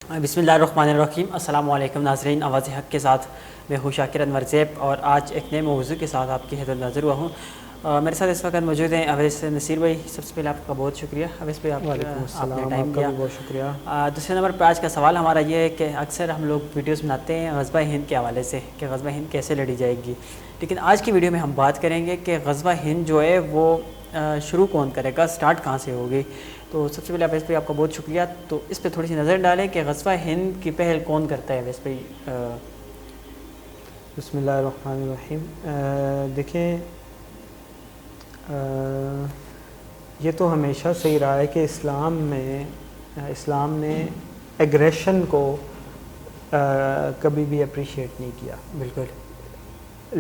بسم اللہ الرحمن الرحیم۔ السلام علیکم ناظرین، آواز حق کے ساتھ میں ہوں شاکر انور زیب، اور آج ایک نئے موضوع کے ساتھ آپ کی خدمت حاضر ہوا ہوں۔ میرے ساتھ اس وقت موجود ہیں اویس نصیر بھائی۔ سب سے پہلے آپ کا بہت شکریہ اویس بھائی، آپ نے ٹائم دیا۔ بہت شکریہ۔ دوسرے نمبر پہ آج کا سوال ہمارا یہ ہے کہ اکثر ہم لوگ ویڈیوز بناتے ہیں غزوہ ہند کے حوالے سے کہ غزوہ ہند کیسے لڑی جائے گی، لیکن آج کی ویڈیو میں ہم بات کریں گے کہ غزوہ ہند جو ہے وہ شروع کون کرے گا، سٹارٹ کہاں سے ہوگی۔ تو سب سے پہلے اویس بھائی آپ کا بہت شکریہ۔ تو اس پہ تھوڑی سی نظر ڈالیں کہ غزوہ ہند کی پہل کون کرتا ہے اویس بھائی۔ بسم اللہ الرحمن الرحیم۔ دیکھیں، یہ تو ہمیشہ صحیح رہا ہے کہ اسلام نے ایگریشن کو کبھی بھی اپریشیٹ نہیں کیا۔ بالکل۔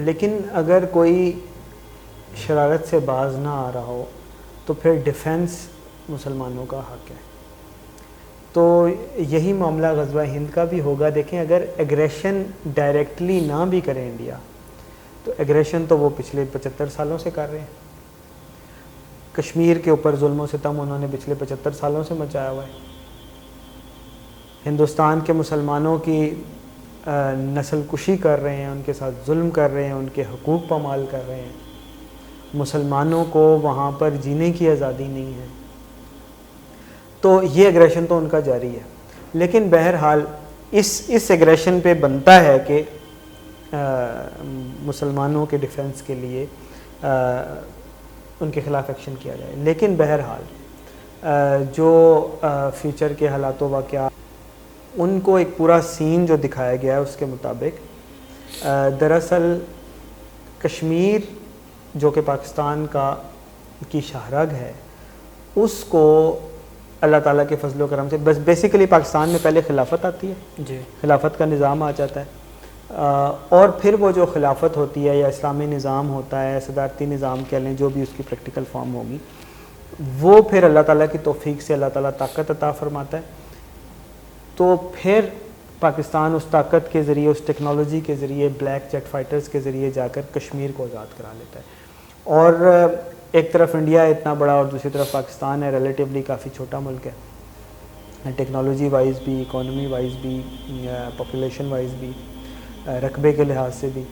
لیکن اگر کوئی شرارت سے باز نہ آ رہا ہو تو پھر ڈیفنس مسلمانوں کا حق ہے۔ تو یہی معاملہ غزوہ ہند کا بھی ہوگا۔ دیکھیں، اگر ایگریشن ڈائریکٹلی نہ بھی کرے انڈیا، تو ایگریشن تو وہ پچھلے 75 سالوں سے کر رہے ہیں۔ کشمیر کے اوپر ظلم و ستم انہوں نے پچھلے 75 سالوں سے مچایا ہوا ہے۔ ہندوستان کے مسلمانوں کی نسل کشی کر رہے ہیں، ان کے ساتھ ظلم کر رہے ہیں، ان کے حقوق پامال کر رہے ہیں۔ مسلمانوں کو وہاں پر جینے کی آزادی نہیں ہے۔ تو یہ ایگریشن تو ان کا جاری ہے، لیکن بہرحال اس ایگریشن پہ بنتا ہے کہ مسلمانوں کے ڈیفنس کے لیے ان کے خلاف ایکشن کیا جائے۔ لیکن بہرحال جو فیوچر کے حالات و واقعات، ان کو ایک پورا سین جو دکھایا گیا ہے اس کے مطابق دراصل کشمیر جو کہ پاکستان کی شاہراگ ہے، اس کو اللہ تعالیٰ کے فضل و کرم سے بس بیسیکلی پاکستان میں پہلے خلافت آتی ہے، جی، خلافت کا نظام آ جاتا ہے، اور پھر وہ جو خلافت ہوتی ہے یا اسلامی نظام ہوتا ہے، صدارتی نظام کہہ لیں، جو بھی اس کی پریکٹیکل فارم ہوگی، وہ پھر اللہ تعالیٰ کی توفیق سے اللہ تعالیٰ طاقت عطا فرماتا ہے۔ تو پھر پاکستان اس طاقت کے ذریعے، اس ٹیکنالوجی کے ذریعے، بلیک جیٹ فائٹرز کے ذریعے جا کر کشمیر کو آزاد کرا لیتا ہے۔ اور ایک طرف انڈیا اتنا بڑا اور دوسری طرف پاکستان ہے، ریلیٹیولی کافی چھوٹا ملک ہے، ٹیکنالوجی وائز بھی، اکانومی وائز بھی، پاپولیشن وائز بھی، رقبے کے لحاظ سے بھی،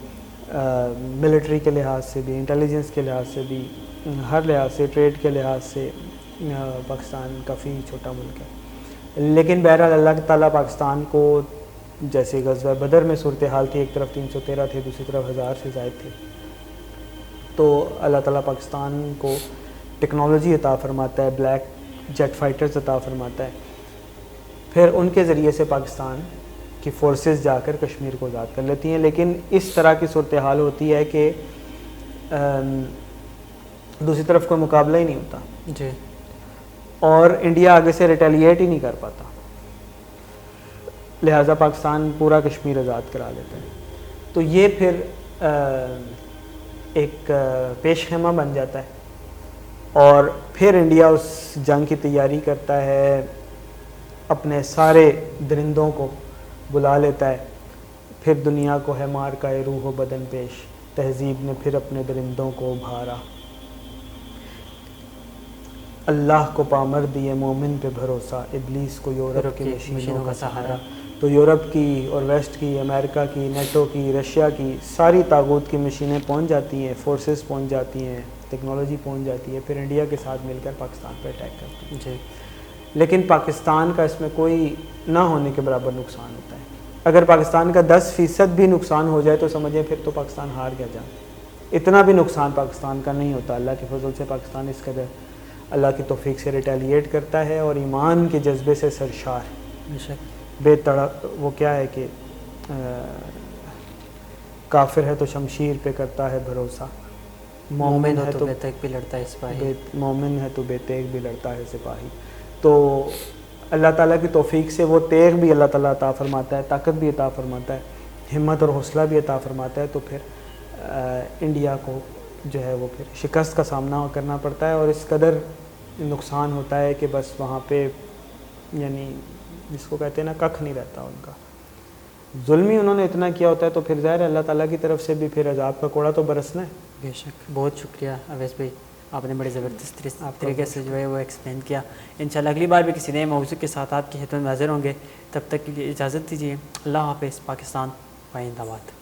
ملٹری کے لحاظ سے بھی، انٹیلیجنس کے لحاظ سے بھی، ہر لحاظ سے، ٹریڈ کے لحاظ سے پاکستان کافی چھوٹا ملک ہے۔ لیکن بہرحال اللہ تعالیٰ پاکستان کو، جیسے غزوہ بدر میں صورتحال تھی، ایک طرف 313 تھے، دوسری طرف 1000 سے زائد تھے، تو اللہ تعالیٰ پاکستان کو ٹیکنالوجی عطا فرماتا ہے، بلیک جیٹ فائٹرز عطا فرماتا ہے، پھر ان کے ذریعے سے پاکستان کی فورسز جا کر کشمیر کو آزاد کر لیتی ہیں۔ لیکن اس طرح کی صورتحال ہوتی ہے کہ دوسری طرف کوئی مقابلہ ہی نہیں ہوتا، جی، اور انڈیا آگے سے ریٹیلیٹ ہی نہیں کر پاتا، لہٰذا پاکستان پورا کشمیر آزاد کرا لیتا ہے۔ تو یہ پھر ایک پیش خیمہ بن جاتا ہے، اور پھر انڈیا اس جنگ کی تیاری کرتا ہے، اپنے سارے درندوں کو بلا لیتا ہے، پھر دنیا کو ہے مار کا روح و بدن پیش، تہذیب نے پھر اپنے درندوں کو ابھارا، اللہ کو پامر دیے مومن پہ بھروسہ، ابلیس کو یورپ کی مشینوں کا سہارا۔ تو یورپ کی اور ویسٹ کی، امریکہ کی، نیٹو کی، رشیا کی ساری طاغوت کی مشینیں پہنچ جاتی ہیں، فورسز پہنچ جاتی ہیں، ٹیکنالوجی پہنچ جاتی ہے، پھر انڈیا کے ساتھ مل کر پاکستان پہ اٹیک کرتے ہیں۔ جی، لیکن پاکستان کا اس میں کوئی نہ ہونے کے برابر نقصان ہوتا ہے۔ اگر پاکستان کا 10% بھی نقصان ہو جائے تو سمجھیں پھر تو پاکستان ہار گیا جنگ۔ اتنا بھی نقصان پاکستان کا نہیں ہوتا، اللہ کے فضل سے پاکستان اس قدر اللہ کی توفیق سے ریٹیلیٹ کرتا ہے، اور ایمان کے جذبے سے سرشار ہے، بے تڑپ۔ وہ کیا ہے کہ کافر ہے تو شمشیر پہ کرتا ہے بھروسہ، مومن ہے تو بے تگ بھی لڑتا ہے سپاہی، مومن ہے تو بے تیغ بھی لڑتا ہے سپاہی۔ تو اللہ تعالیٰ کی توفیق سے وہ تیغ بھی اللہ تعالیٰ عطا فرماتا ہے، طاقت بھی عطا فرماتا ہے، ہمت اور حوصلہ بھی عطا فرماتا ہے۔ تو پھر انڈیا کو جو ہے وہ پھر شکست کا سامنا کرنا پڑتا ہے، اور اس قدر نقصان ہوتا ہے کہ بس وہاں پہ یعنی جس کو کہتے ہیں نا، ککھ نہیں رہتا ان کا۔ ظلم ہی انہوں نے اتنا کیا ہوتا ہے، تو پھر ظاہر ہے اللہ تعالیٰ کی طرف سے بھی پھر عذاب کا کوڑا تو برسنا ہے۔ بے شک۔ بہت شکریہ اویس بھائی۔ آپ نے بڑے زبردست طریقے سے جو ہے وہ ایکسپلین کیا. انشاءاللہ اگلی بار بھی کسی نئے موضوع کے ساتھ آپ کی خدمت میں حاضر ہوں گے. تب تک کے لیے اجازت دیجیے. اللہ حافظ. پاکستان زندہ باد.